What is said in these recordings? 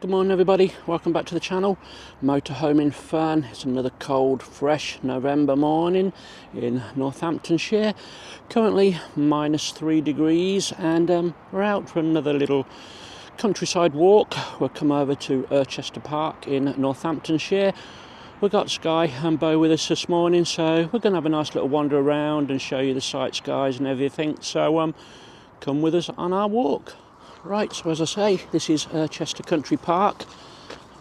Good morning everybody, welcome back to the channel. Motorhoming fan. It's another cold, fresh November morning in Northamptonshire. Currently -3 degrees and we're out for another little countryside walk. We'll come over to Irchester Park in Northamptonshire. We've got Sky and Bo with us this morning, so we're going to have a nice little wander around and show you the sights, guys, and everything. So come with us on our walk. Right, so as I say, this is Irchester Country Park.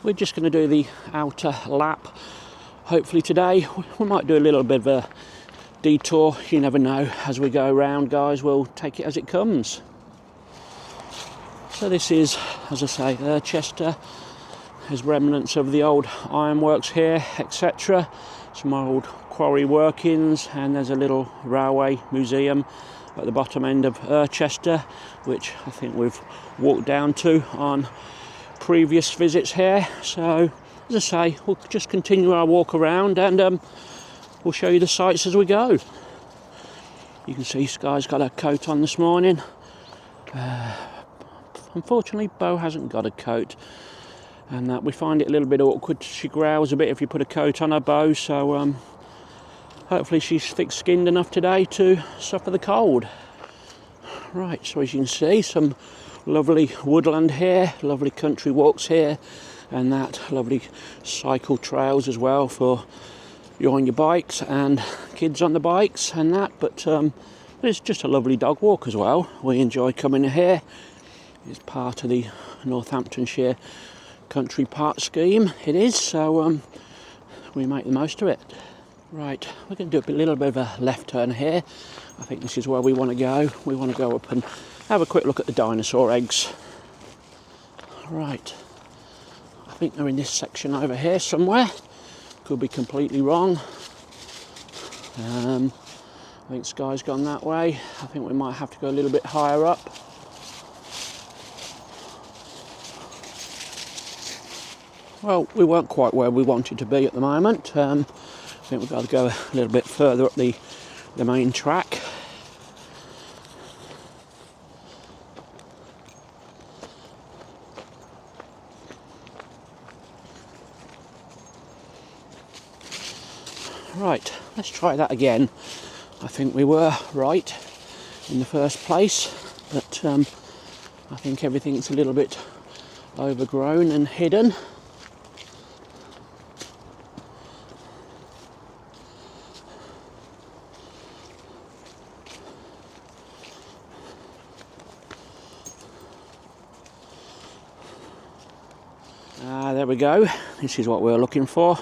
We're just going to do the outer lap. Hopefully today we might do a little bit of a detour. You never know. As we go around, guys, we'll take it as it comes. So this is, as I say, Irchester. There's remnants of the old ironworks here, etc. Some old quarry workings, and there's a little railway museum at the bottom end of Irchester, which I think we've walked down to on previous visits here. So as I say, we'll just continue our walk around and we'll show you the sights as we go. You can see Sky's got her coat on this morning. Unfortunately Bo hasn't got a coat, and that we find it a little bit awkward. She growls a bit if you put a coat on her, Bo, so hopefully she's thick-skinned enough today to suffer the cold. Right, so as you can see, some lovely woodland here, lovely country walks here, and that lovely cycle trails as well for you on your bikes and kids on the bikes and that. But it's just a lovely dog walk as well. We enjoy coming here. It's part of the Northamptonshire Country Park scheme. It is, so we make the most of it. Right, we're going to do a little bit of a left turn here. I think this is where we want to go. We want to go up and have a quick look at the dinosaur eggs. Right, I think they're in this section over here somewhere. Could be completely wrong. I think Sky's gone that way. I think we might have to go a little bit higher up. Well, we weren't quite where we wanted to be at the moment. I think we've got to go a little bit further up the main track. Right, let's try that again. I think we were right in the first place, but I think everything's a little bit overgrown and hidden. There we go. This is what we're looking for.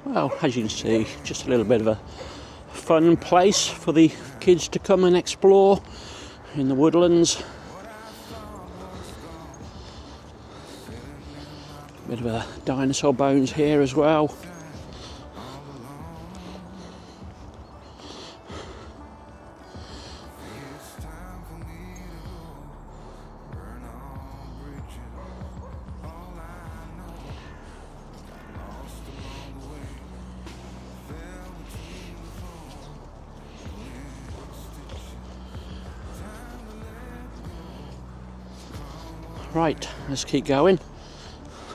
Well, as you can see, just a little bit of a fun place for the kids to come and explore in the woodlands. Bit of a dinosaur bones here as well. Right, let's keep going.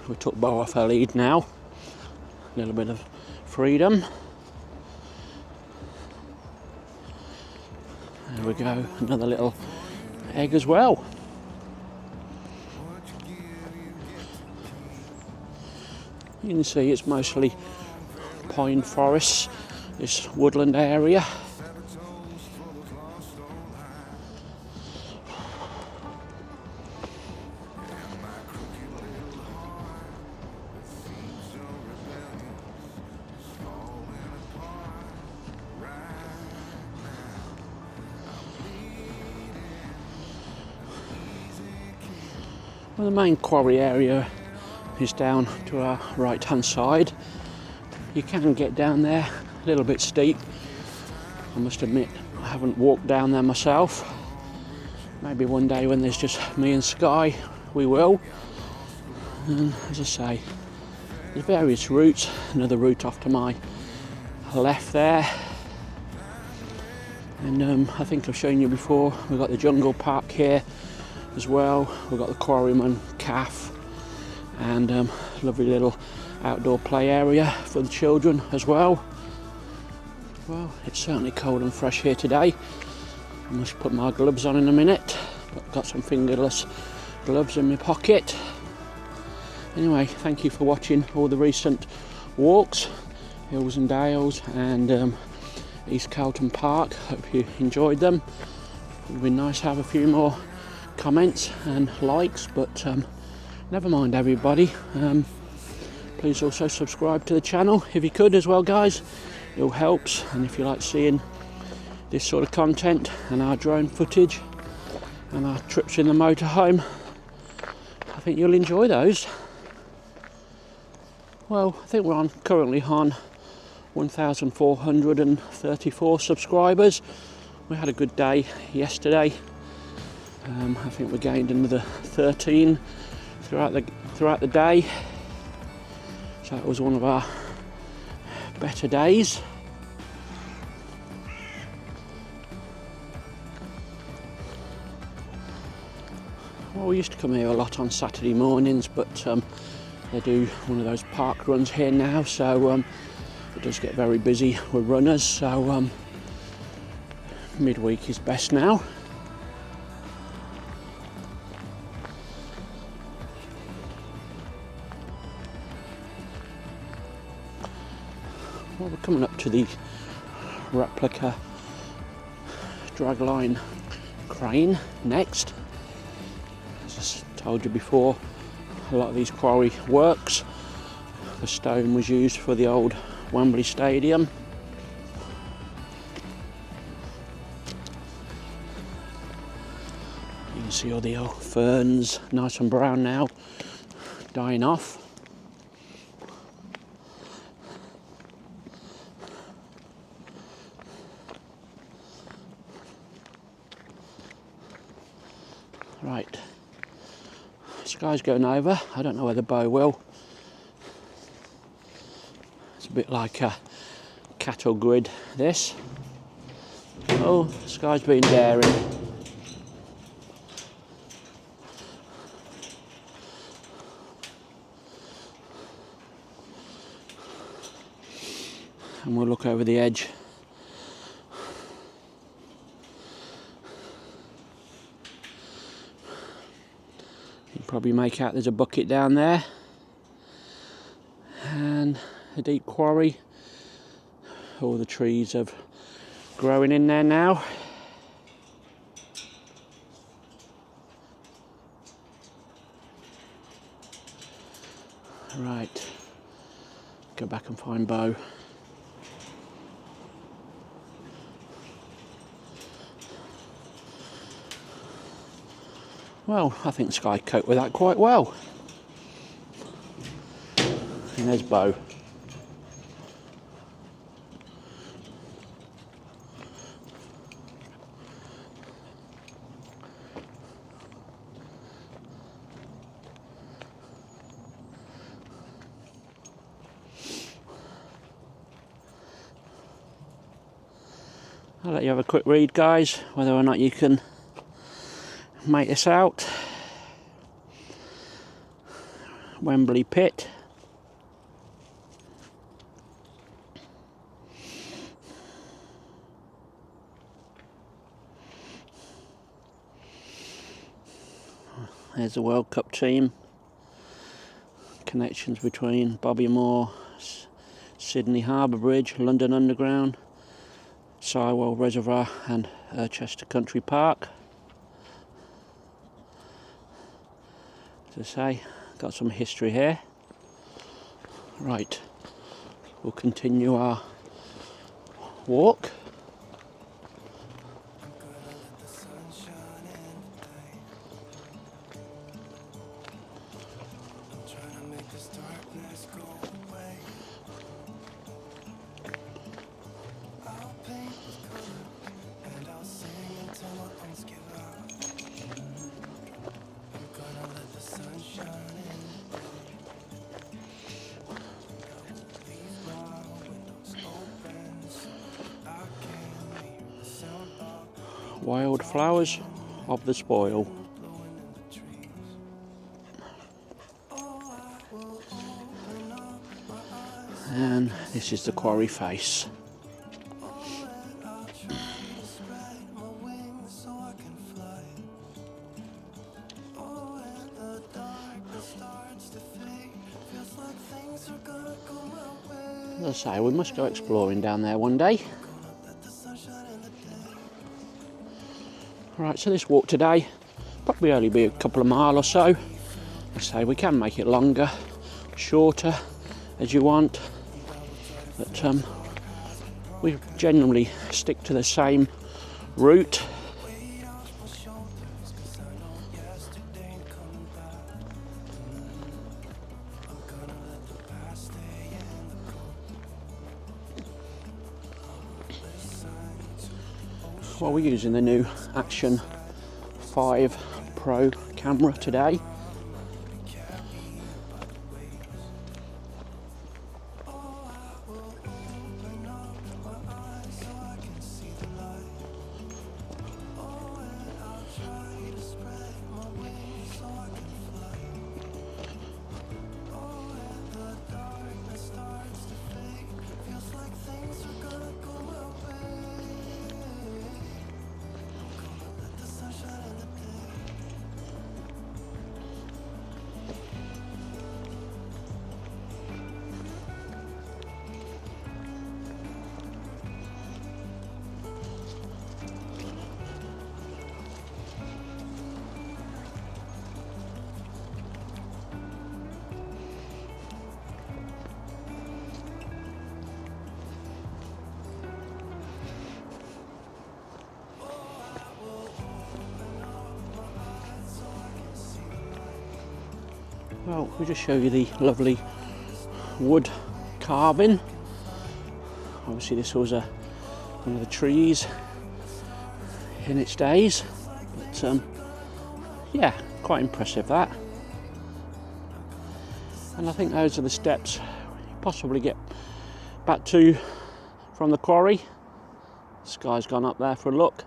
We took Bo off our lead now. A little bit of freedom. There we go, another little egg as well. You can see it's mostly pine forests, this woodland area. Well, the main quarry area is down to our right hand side. You can get down there, a little bit steep. I must admit I haven't walked down there myself. Maybe one day when there's just me and Sky we will. And as I say, there's various routes. Another route off to my left there. And I think I've shown you before, we've got the jungle park here as well. We've got the Quarryman Cafe and lovely little outdoor play area for the children as well. Well, it's certainly cold and fresh here today. I must put my gloves on in a minute, but I've got some fingerless gloves in my pocket. Anyway, thank you for watching all the recent walks, Hills and Dales and East Calton Park. Hope you enjoyed them. It would be nice to have a few more comments and likes, but never mind everybody. Please also subscribe to the channel if you could as well, guys. It all helps, and if you like seeing this sort of content and our drone footage and our trips in the motorhome, I think you'll enjoy those. Well, I think we're currently on 1,434 subscribers. We had a good day yesterday. I think we gained another 13 throughout the day. So it was one of our better days. Well, we used to come here a lot on Saturday mornings, but they do one of those park runs here now, so it does get very busy with runners, so midweek is best now. Well, we're coming up to the replica dragline crane next. As I told you before, a lot of these quarry works, the stone was used for the old Wembley Stadium. You can see all the old ferns, nice and brown now, dying off. Right, Sky's going over. I don't know whether Bo will. It's a bit like a cattle grid, this. Oh, Sky's been daring. And we'll look over the edge. Probably make out there's a bucket down there and a deep quarry. All the trees are growing in there now. Right, go back and find Bo. Well, I think Sky coped with that quite well. And there's Bo. I'll let you have a quick read, guys, whether or not you can make this out. Wembley Pit. There's the World Cup team. Connections between Bobby Moore, Sydney Harbour Bridge, London Underground, Sywell Reservoir and Irchester Country Park. As I say, got some history here. Right, we'll continue our walk. Wildflowers of the spoil. And this is the quarry face. As I say, we must go exploring down there one day. Right, so this walk today probably only be a couple of miles or so. As I say, we can make it longer, shorter, as you want, but we generally stick to the same route. Well, we're using the new Action 5 Pro camera today. Well, we'll just show you the lovely wood carving. Obviously this was one of the trees in its days, but yeah, quite impressive that. And I think those are the steps you possibly get back to from the quarry. This guy's gone up there for a look.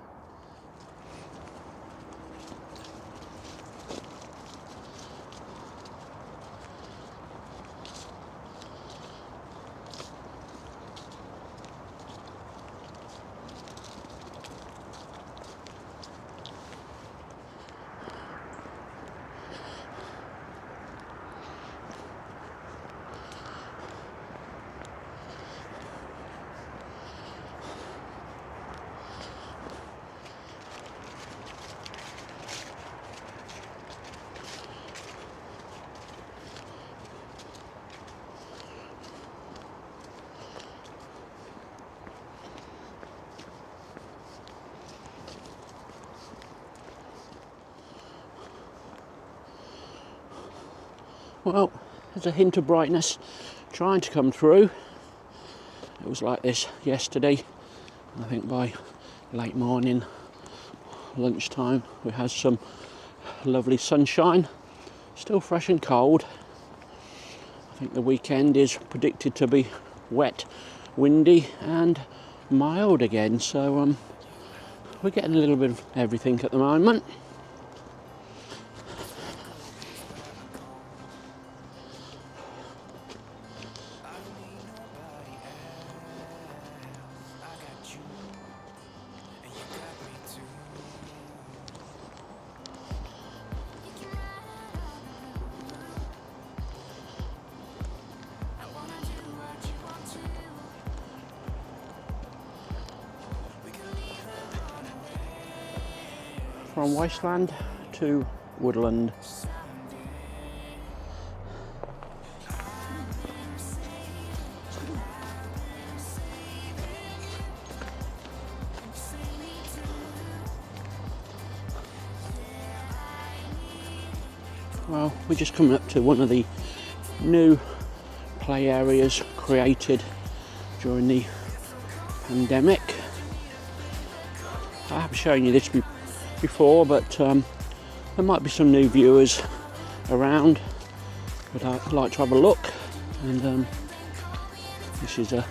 Well, there's a hint of brightness trying to come through. It was like this yesterday. I think by late morning, lunchtime, we had some lovely sunshine. Still fresh and cold. I think the weekend is predicted to be wet, windy and mild again. So we're getting a little bit of everything at the moment. From wasteland to woodland. Well, we're just coming up to one of the new play areas created during the pandemic. I have shown you this before, but there might be some new viewers around, but I'd like to have a look. And this is a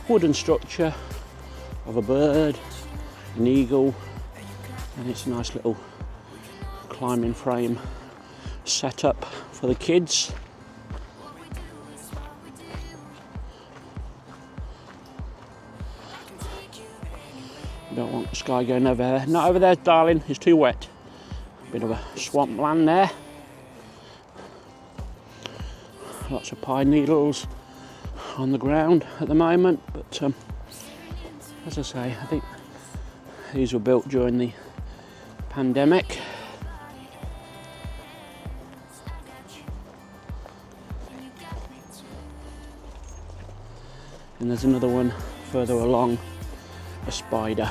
wooden structure of a bird, an eagle And it's a nice little climbing frame setup for the kids. Don't want the sky going over there. Not over there, darling, it's too wet. Bit of a swamp land there. Lots of pine needles on the ground at the moment, but as I say, I think these were built during the pandemic. And there's another one further along, a spider.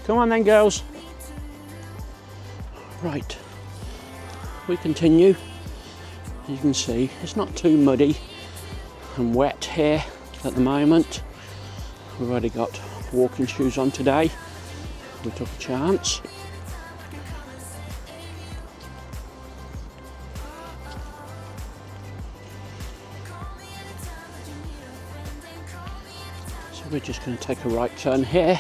Come on then, girls. Right, we continue. You can see it's not too muddy and wet here at the moment. We've already got walking shoes on today. We took a chance. So we're just going to take a right turn here.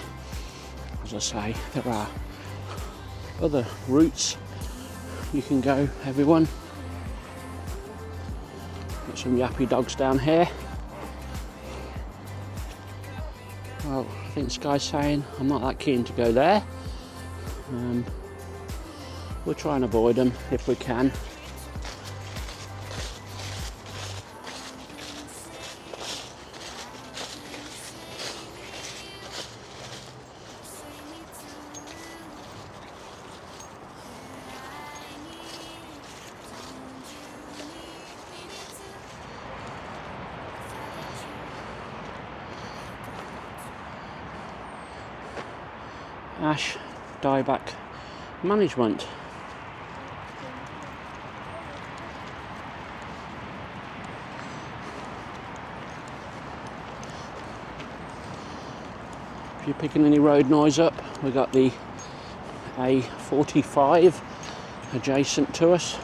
As I say, there are other routes you can go, everyone. Got some yappy dogs down here. Well, I think Sky's saying I'm not that keen to go there. We'll try and avoid them if we can. Ash dieback management. If you're picking any road noise up, we got the A45 adjacent to us.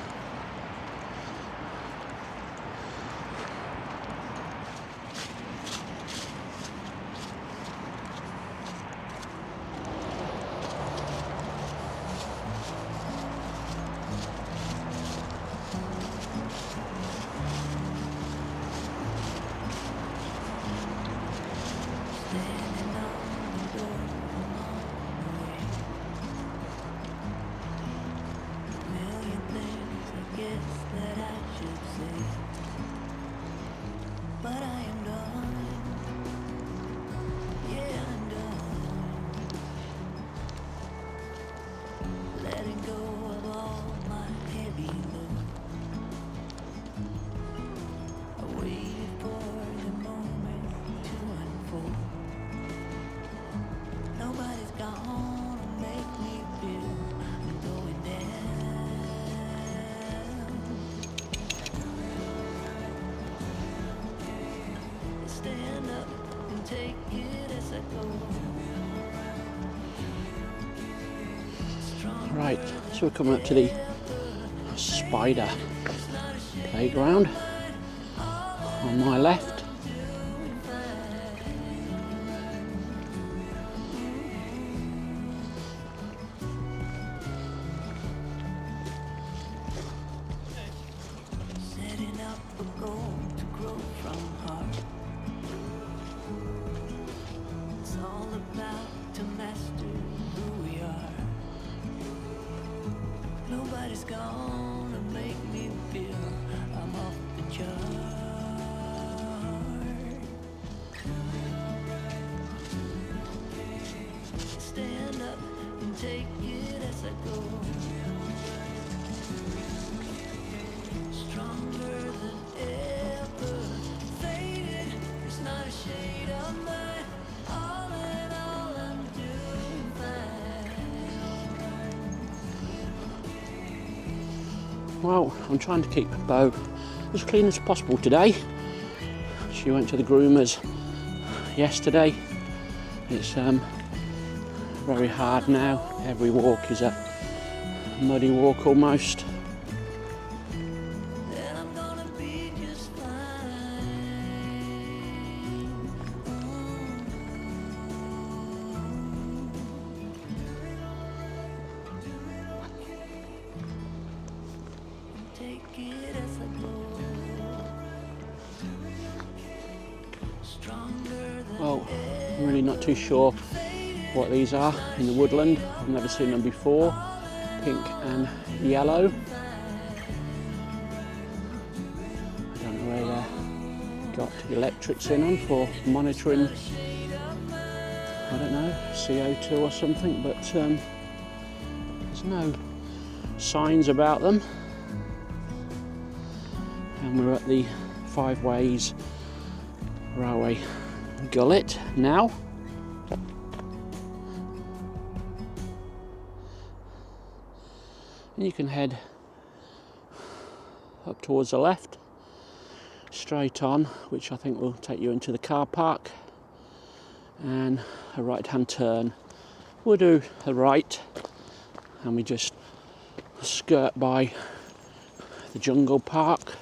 Right, so we're coming up to the spider playground on my left. Gonna make me feel I'm off the chart. Stand up and take it as I go. Stronger than ever. Faded, there's not a shade of mine. All in all, I'm doing fine. Well, I'm trying to keep Bo as clean as possible today. She went to the groomers yesterday. It's very hard now. Every walk is a muddy walk almost. Then I'm gonna be just fine. I'm really not too sure what these are in the woodland. I've never seen them before. Pink and yellow. I don't know where they've got the electrics in them for monitoring, I don't know, CO2 or something, but there's no signs about them. And we're at the Five Ways Railway Gullet now. And you can head up towards the left, straight on, which I think will take you into the car park, and a right hand turn. We'll do a right and we just skirt by the jungle park.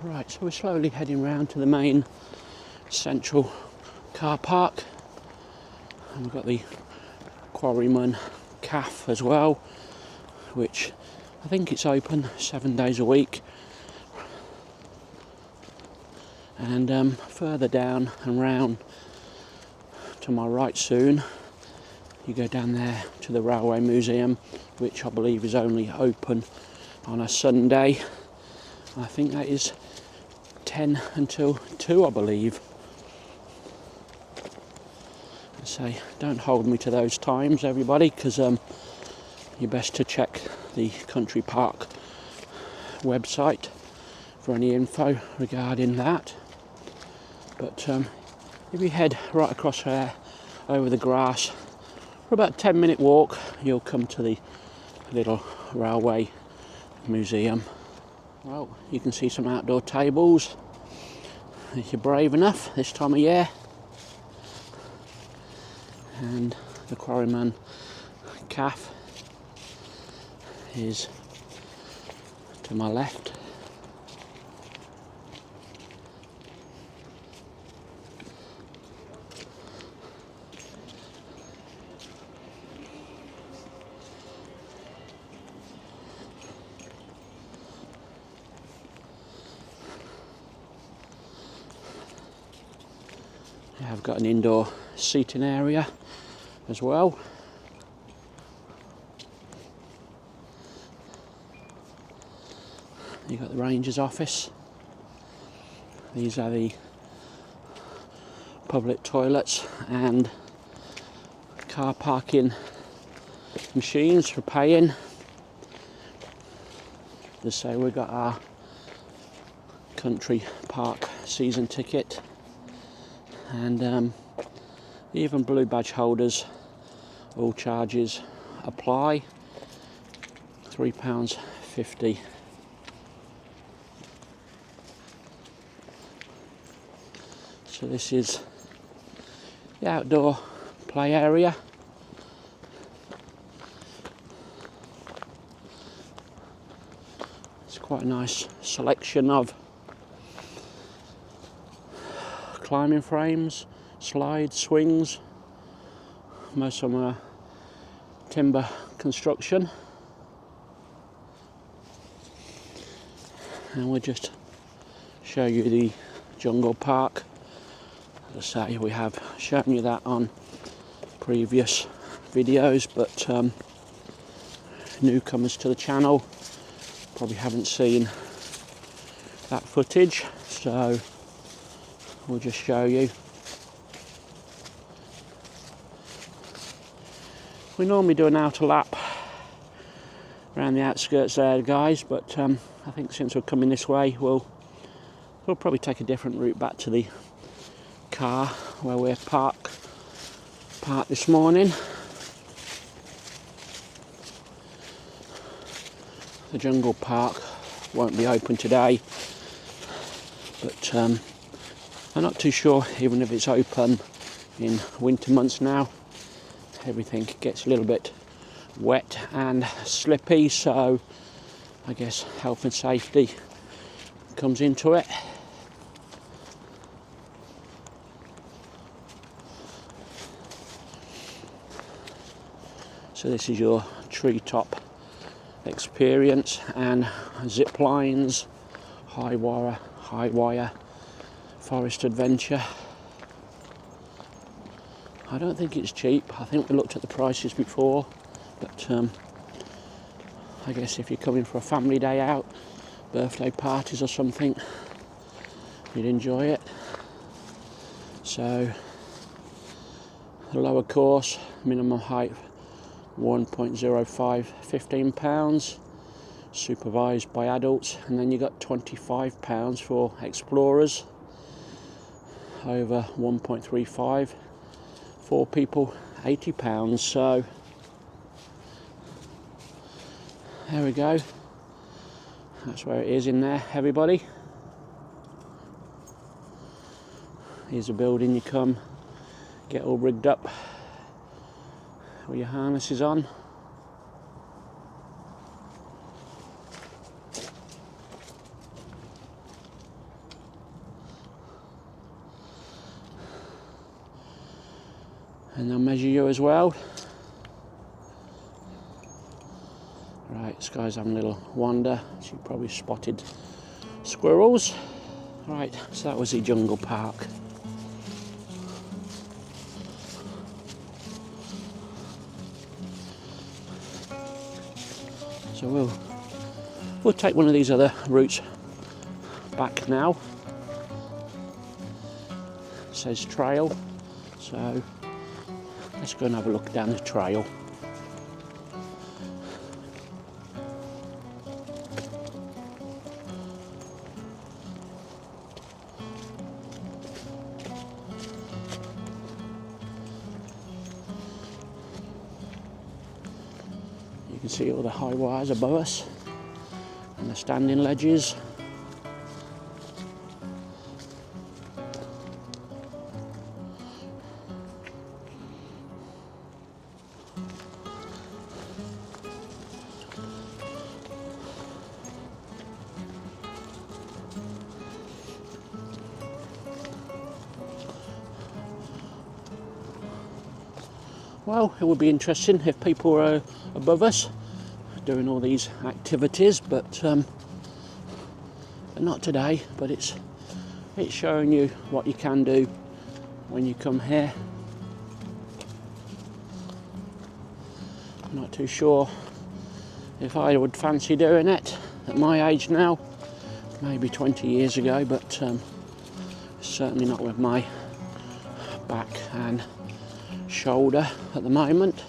Right, so we're slowly heading round to the main central car park, and we've got the Quarryman Cafe as well, which I think it's open 7 days a week. And further down and round to my right soon, you go down there to the Railway Museum, which I believe is only open on a Sunday. I think that is 10 until 2, I believe. I say, don't hold me to those times, everybody, because you're best to check the Country Park website for any info regarding that. But if you head right across there over the grass for about a 10-minute walk, you'll come to the little railway museum. Well, you can see some outdoor tables if you're brave enough this time of year. And the Quarryman Cafe is to my left. I've got an indoor seating area as well. You've got the Ranger's office. These are the public toilets and car parking machines for paying. Just say we've got our Country Park season ticket. And even blue badge holders, all charges apply. £3.50. So this is the outdoor play area. It's quite a nice selection of climbing frames, slides, swings. Most of them are timber construction. And we'll just show you the jungle park. As I say, we have shown you that on previous videos, but newcomers to the channel probably haven't seen that footage, so we'll just show you. We normally do an outer lap around the outskirts there, guys, but I think since we're coming this way, we'll probably take a different route back to the car where we're parked this morning. The jungle park won't be open today, but I'm not too sure even if it's open in winter months now. Everything gets a little bit wet and slippy, so I guess health and safety comes into it. So this is your treetop experience and zip lines, high wire forest adventure. I don't think it's cheap. I think we looked at the prices before, but I guess if you're coming for a family day out, birthday parties or something, you'd enjoy it. So the lower course, minimum height £1.05, £15, supervised by adults, and then you got £25 for explorers, over 1.35, 4 people £80. So there we go, that's where it is in there, everybody. Here's a building, you come, get all rigged up with your harnesses on. And they'll measure you as well. Right, this guy's having a little wander. She probably spotted squirrels. Right, so that was the jungle park. So we'll take one of these other routes back now. It says trail, so let's go and have a look down the trail. You can see all the high wires above us and the standing ledges. Well, it would be interesting if people were above us doing all these activities, but not today. But it's showing you what you can do when you come here. I'm not too sure if I would fancy doing it at my age now, maybe 20 years ago, but certainly not with my back and shoulder at the moment.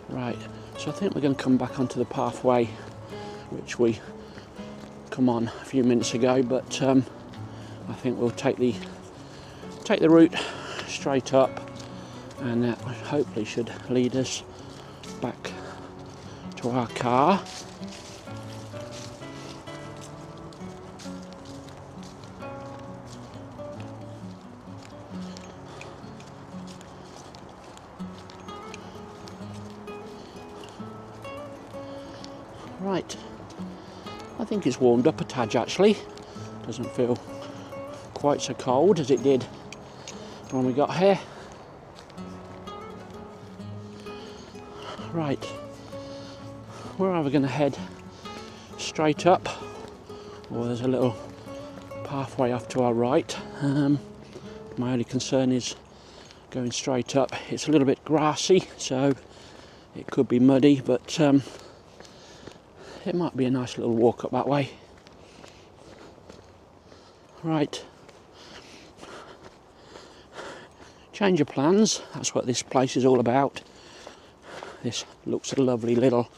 Right, so I think we're going to come back onto the pathway which we come on a few minutes ago, but I think we'll take the route straight up, and that hopefully should lead us back to our car. Right, I think it's warmed up a tad actually. Doesn't feel quite so cold as it did when we got here. Right, we're either going to head straight up, or there's a little pathway off to our right. My only concern is going straight up. It's a little bit grassy, so it could be muddy, but it might be a nice little walk up that way. Right. Change of plans, that's what this place is all about. This looks a lovely little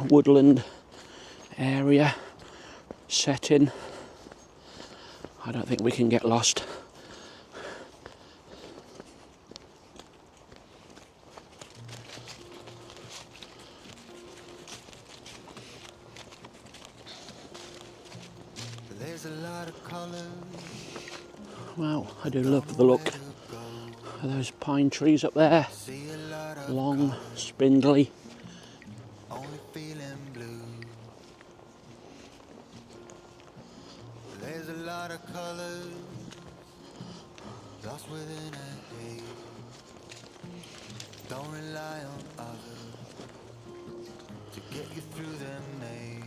woodland area setting. I don't think we can get lost. There's a lot of colors. Well, I do love the look of those pine trees up there. See a lot of Long, spindly. only feeling blue. There's a lot of colors lost within a haze. Don't rely on others to get you through the maze.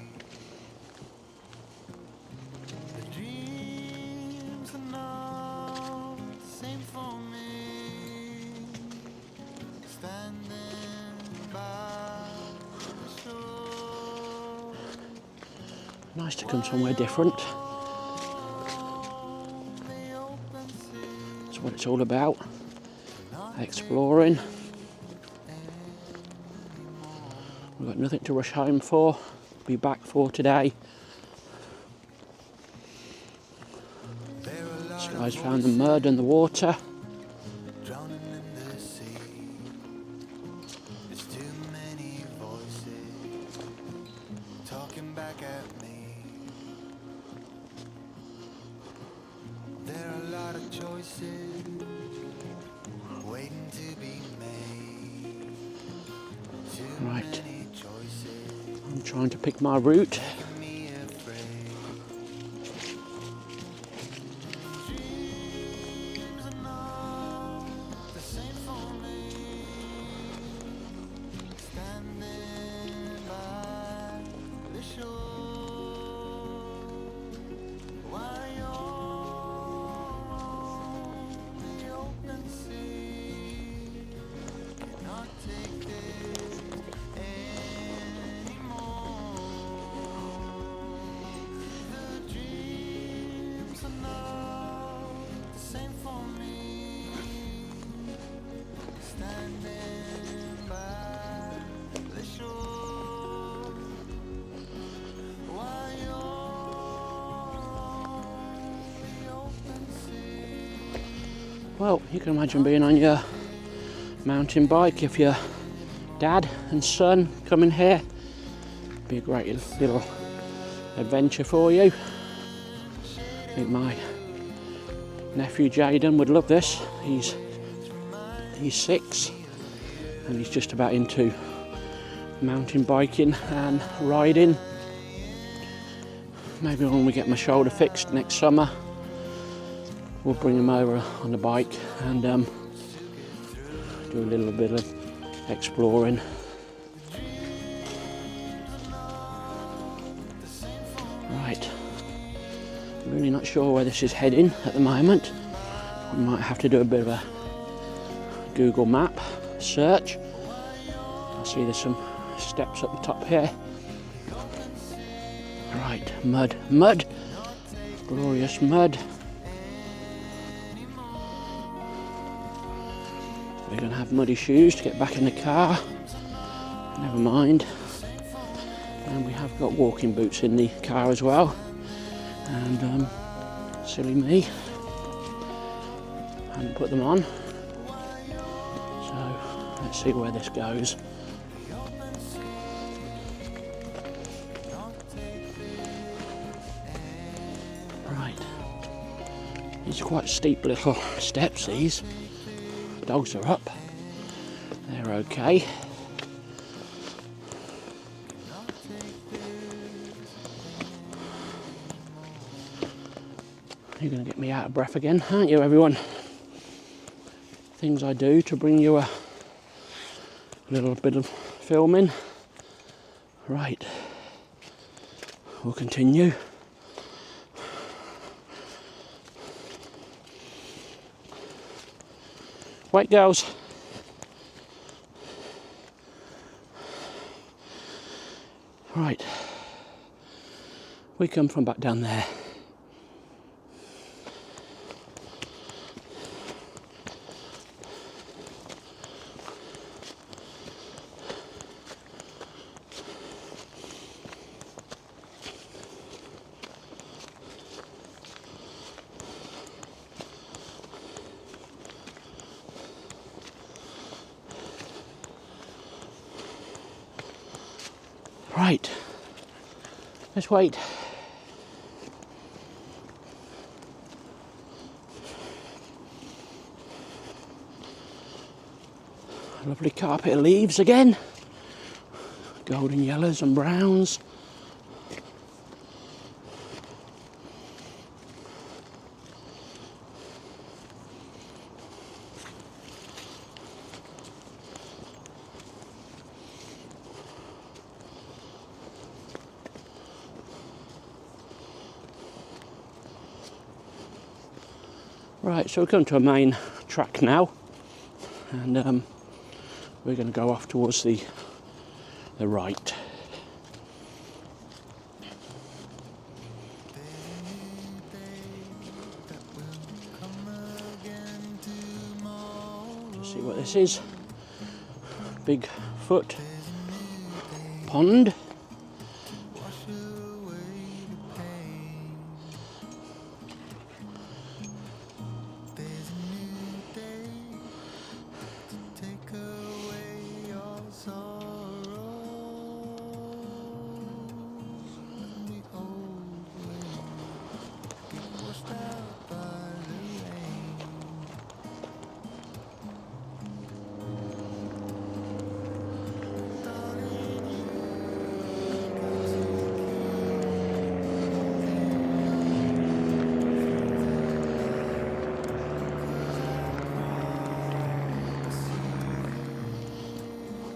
The dreams are not the same for me. Standing by the shore. Nice to come somewhere different. That's what it's all about. Exploring. We've got nothing to rush home for. Be back for today. This guy's found the mud and the water. Drowning in the sea. There's too many voices talking back at me. There are a lot of choices waiting to be made. Too Right. many choices I'm trying to pick my route. making me afraid. Dreams are not the same for me. Standing by the shore while you're on the open sea. Cannot take this anymore. The dreams are not the same for me. Standing by the shore while you're on the open sea. Well, you can imagine being on your mountain bike if your dad and son coming here. Be a great little adventure for you. I think my nephew Jaden would love this. He's 6 and he's just about into mountain biking and riding. Maybe when we get my shoulder fixed next summer, we'll bring him over on the bike and do a little bit of exploring. Right, I'm really not sure where this is heading at the moment. We might have to do a bit of a Google map search. I see there's some steps up the top here. Right, mud, glorious mud. We're going to have muddy shoes to get back in the car. Never mind. And we have got walking boots in the car as well. And silly me, haven't put them on. So let's see where this goes. Right. These are quite steep little steps, these. Dogs are up. They're okay. You're going to get me out of breath again, aren't you, everyone? Things I do to bring you a little bit of filming. Right. We'll continue. Wait, girls. Right. We come from back down there. Right, let's wait. Lovely carpet of leaves again, golden yellows and browns. Right, so we've come to a main track now, and we're going to go off towards the right. See what this is? Big foot pond.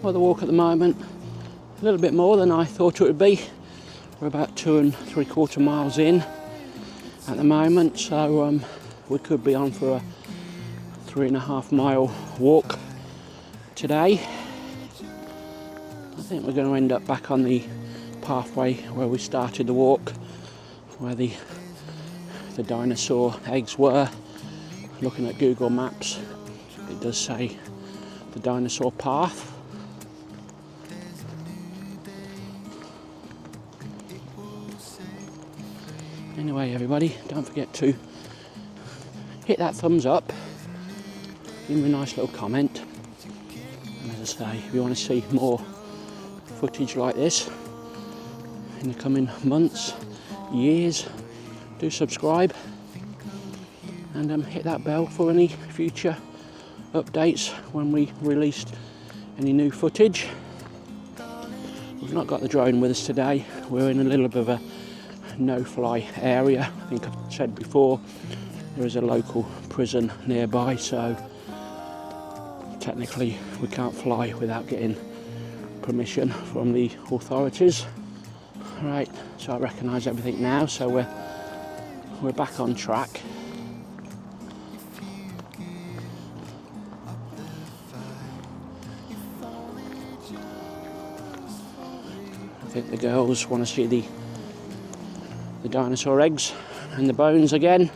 Well, the walk at the moment, a little bit more than I thought it would be. We're about 2 3/4 miles in at the moment, so we could be on for a 3.5 mile walk today. I think we're going to end up back on the pathway where we started the walk, where the dinosaur eggs were. Looking at Google Maps, it does say the dinosaur path. Anyway, everybody, don't forget to hit that thumbs up, give me a nice little comment, and as I say, if you want to see more footage like this in the coming months, years, do subscribe and hit that bell for any future updates when we release any new footage. We've not got the drone with us today. We're in a little bit of a no-fly area. I think I've said before, there is a local prison nearby, so technically we can't fly without getting permission from the authorities. Right, so I recognise everything now, so we're back on track. I think the girls want to see the dinosaur eggs and the bones again.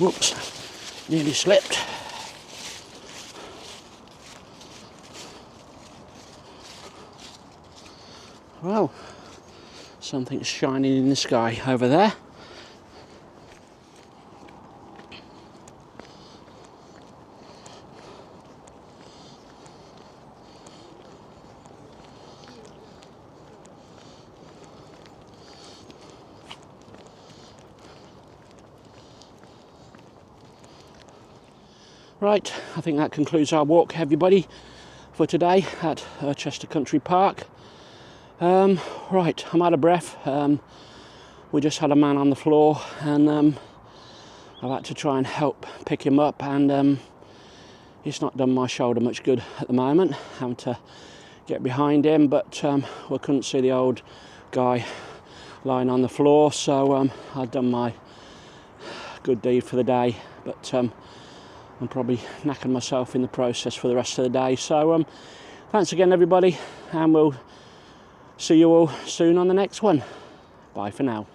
Whoops, nearly slipped. Well, something's shining in the sky over there. Right, I think that concludes our walk, everybody, for today at Irchester Country Park. Right, I'm out of breath. We just had a man on the floor, and I've had to try and help pick him up, and it's not done my shoulder much good at the moment, having to get behind him, but we couldn't see the old guy lying on the floor, so I've done my good deed for the day, but I'm probably knackered myself in the process for the rest of the day. So thanks again, everybody, and we'll see you all soon on the next one. Bye for now.